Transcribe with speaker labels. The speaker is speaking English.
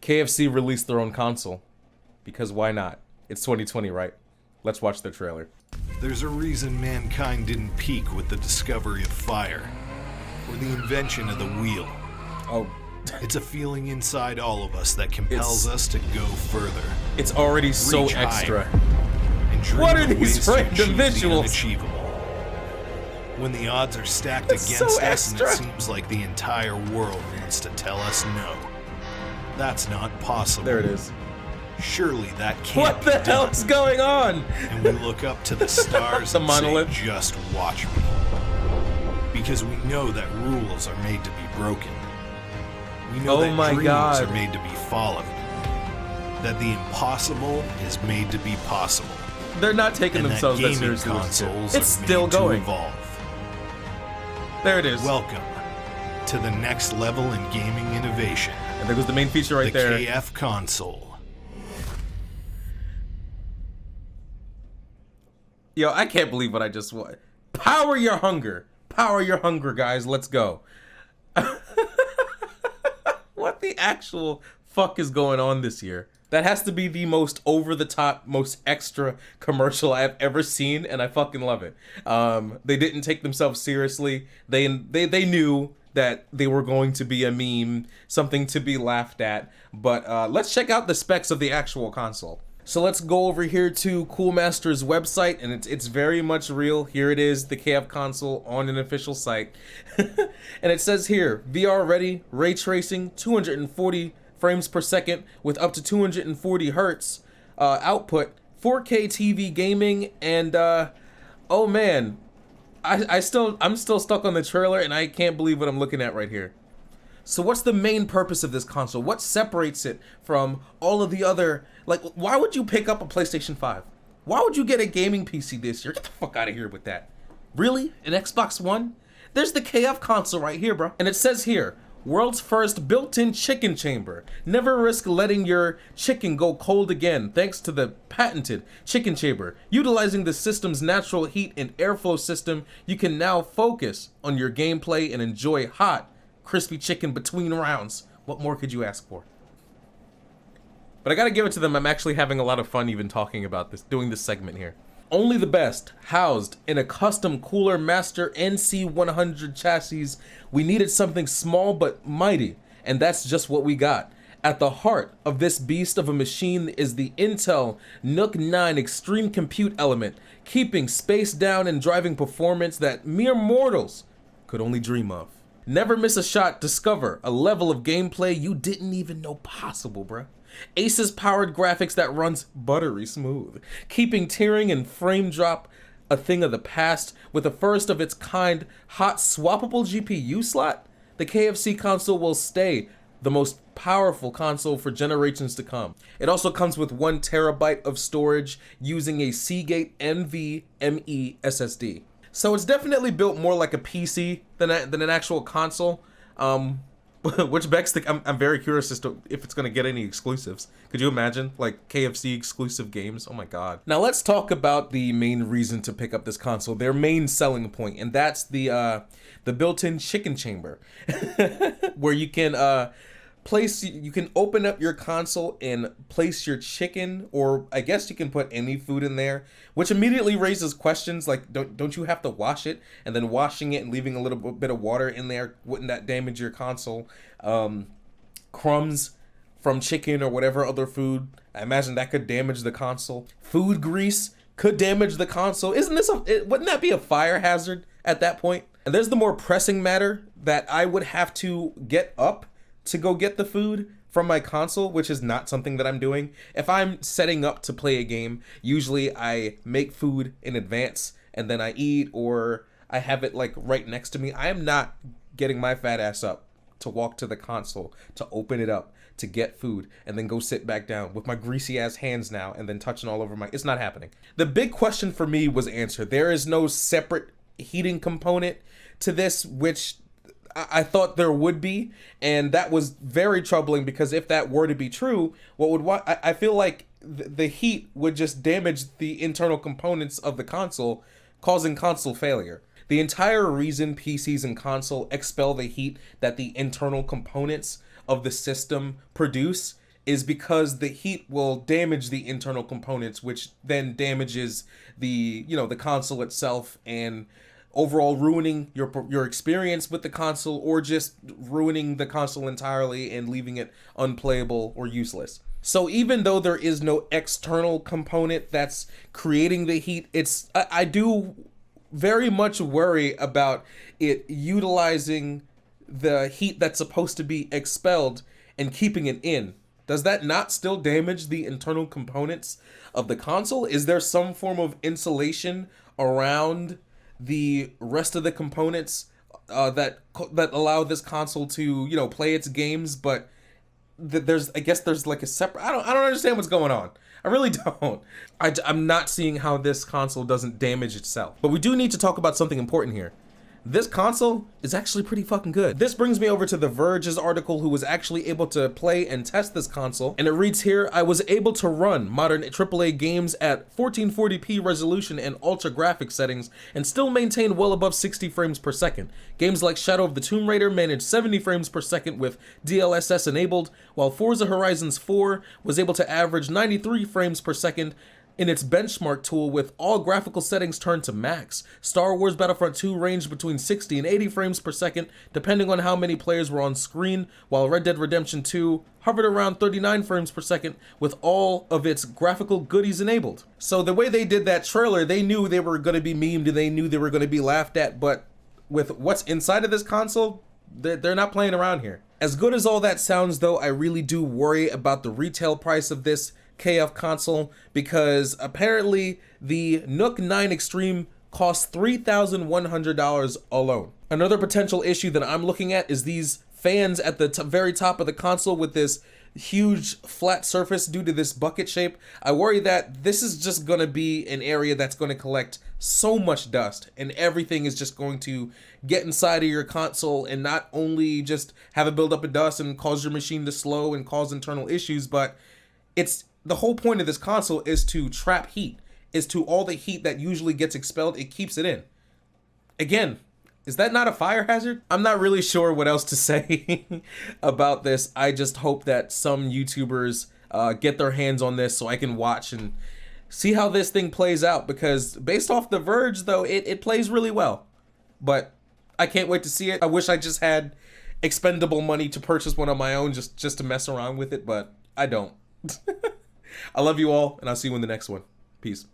Speaker 1: KFC released their own console. Because why not? It's 2020, right? Let's watch the trailer.
Speaker 2: There's a reason mankind didn't peak with the discovery of fire, or the invention of the wheel.
Speaker 1: Oh.
Speaker 2: It's a feeling inside all of us that compels us to go further.
Speaker 1: It's already so
Speaker 2: Reach
Speaker 1: extra.
Speaker 2: and dream
Speaker 1: What are
Speaker 2: of
Speaker 1: these
Speaker 2: ways to
Speaker 1: random
Speaker 2: achieve the
Speaker 1: visuals?
Speaker 2: unachievable. When the odds are stacked
Speaker 1: It's
Speaker 2: against
Speaker 1: so
Speaker 2: us and it
Speaker 1: extra.
Speaker 2: seems like the entire world wants to tell us no. That's not possible.
Speaker 1: There it is.
Speaker 2: Surely that can't
Speaker 1: What
Speaker 2: be
Speaker 1: the
Speaker 2: done.
Speaker 1: hell is going on?
Speaker 2: And we look up to the stars
Speaker 1: The
Speaker 2: and
Speaker 1: monolith.
Speaker 2: say, just watch me. Because we know that rules are made to be broken. We know
Speaker 1: Oh
Speaker 2: that
Speaker 1: my
Speaker 2: dreams
Speaker 1: God.
Speaker 2: are made to be followed. That the impossible is made to be possible.
Speaker 1: They're not taking
Speaker 2: And
Speaker 1: themselves
Speaker 2: that
Speaker 1: that
Speaker 2: gaming
Speaker 1: seriously.
Speaker 2: consoles
Speaker 1: It's
Speaker 2: are
Speaker 1: still
Speaker 2: made
Speaker 1: going.
Speaker 2: to evolve.
Speaker 1: There it is.
Speaker 2: Welcome to the next level in gaming innovation.
Speaker 1: And there goes the main feature right
Speaker 2: the
Speaker 1: there.
Speaker 2: KF console.
Speaker 1: Yo, I can't believe what I just watched. Power your hunger. Power your hunger, guys. Let's go. What the actual fuck is going on this year? That has to be the most over-the-top, most extra commercial I've ever seen, and I fucking love it. They didn't take themselves seriously. They knew that they were going to be a meme, something to be laughed at. But let's check out the specs of the actual console. So let's go over here to Coolmaster's website, and it's very much real. Here it is, the KF console on an official site. And it says here, VR ready, ray tracing, 240 frames per second with up to 240 hertz output, 4K TV gaming, and oh man, I'm still stuck on the trailer, and I can't believe what I'm looking at right here. So what's the main purpose of this console? What separates it from all of the other, like, why would you pick up a PlayStation 5? Why would you get a gaming PC this year? Get the fuck out of here with that. Really? An Xbox One? There's the KF console right here, bro. And it says here, world's first built-in chicken chamber. Never risk letting your chicken go cold again thanks to the patented chicken chamber. Utilizing the system's natural heat and airflow system, you can now focus on your gameplay and enjoy hot, crispy chicken between rounds. What more could you ask for? But I gotta give it to them, I'm actually having a lot of fun even talking about this, doing this segment here. Only the best, housed in a custom Cooler Master NC100 chassis. We needed something small but mighty, and that's just what we got. At the heart of this beast of a machine is the Intel NUC 9 Extreme Compute element, keeping space down and driving performance that mere mortals could only dream of. Never miss a shot, discover a level of gameplay you didn't even know possible, bruh. Asus powered graphics that runs buttery smooth, keeping tearing and frame drop a thing of the past. With a first of its kind hot swappable GPU slot, the KFC console will stay the most powerful console for generations to come. It also comes with 1 terabyte of storage using a Seagate NVMe SSD. So it's definitely built more like a PC than an actual console, which begs the, I'm very curious as to if it's going to get any exclusives. Could you imagine, like, KFC exclusive games? Oh my god. Now let's talk about the main reason to pick up this console, their main selling point, and that's the built-in chicken chamber, where you can you can open up your console and place your chicken, or I guess you can put any food in there, which immediately raises questions like, don't you have to wash it? And then washing it and leaving a little bit of water in there, wouldn't that damage your console? Crumbs from chicken or whatever other food, I imagine that could damage the console. Food grease could damage the console. Wouldn't that be a fire hazard at that point? And there's the more pressing matter that I would have to get up to go get the food from my console, which is not something that I'm doing. If I'm setting up to play a game, usually I make food in advance and then I eat, or I have it like right next to me. I am not getting my fat ass up to walk to the console, to open it up, to get food, and then go sit back down with my greasy ass hands now and then touching all over it's not happening. The big question for me was answered. There is no separate heating component to this, which I thought there would be, and that was very troubling, because if that were to be true, I feel like the heat would just damage the internal components of the console, causing console failure. The entire reason PCs and console expel the heat that the internal components of the system produce is because the heat will damage the internal components, which then damages the, you know, the console itself, and overall ruining your experience with the console, or just ruining the console entirely and leaving it unplayable or useless. So even though there is no external component that's creating the heat, I do very much worry about it utilizing the heat that's supposed to be expelled and keeping it in. Does that not still damage the internal components of the console? Is there some form of insulation around the rest of the components that allow this console to, you know, play its games? But I guess there's like a separate. I don't understand what's going on. I really don't. I'm not seeing how this console doesn't damage itself. But we do need to talk about something important here. This console is actually pretty fucking good. This brings me over to The Verge's article, who was actually able to play and test this console. And it reads here, I was able to run modern AAA games at 1440p resolution and ultra graphics settings and still maintain well above 60 frames per second. Games like Shadow of the Tomb Raider managed 70 frames per second with DLSS enabled, while Forza Horizon 4 was able to average 93 frames per second in its benchmark tool with all graphical settings turned to max. Star Wars Battlefront 2 ranged between 60 and 80 frames per second, depending on how many players were on screen, while Red Dead Redemption 2 hovered around 39 frames per second with all of its graphical goodies enabled. So the way they did that trailer, they knew they were going to be memed and they knew they were going to be laughed at, but with what's inside of this console, they're not playing around here. As good as all that sounds though, I really do worry about the retail price of this KF console, because apparently the Nook 9 Extreme costs $3,100 alone. Another potential issue that I'm looking at is these fans at the very top of the console with this huge flat surface due to this bucket shape. I worry that this is just going to be an area that's going to collect so much dust, and everything is just going to get inside of your console and not only just have it build up of dust and cause your machine to slow and cause internal issues, but the whole point of this console is to trap heat, is to all the heat that usually gets expelled, it keeps it in. Again, is that not a fire hazard? I'm not really sure what else to say about this. I just hope that some YouTubers get their hands on this so I can watch and see how this thing plays out, because based off The Verge though, it plays really well. But I can't wait to see it. I wish I just had expendable money to purchase one on my own just to mess around with it, but I don't. I love you all, and I'll see you in the next one. Peace.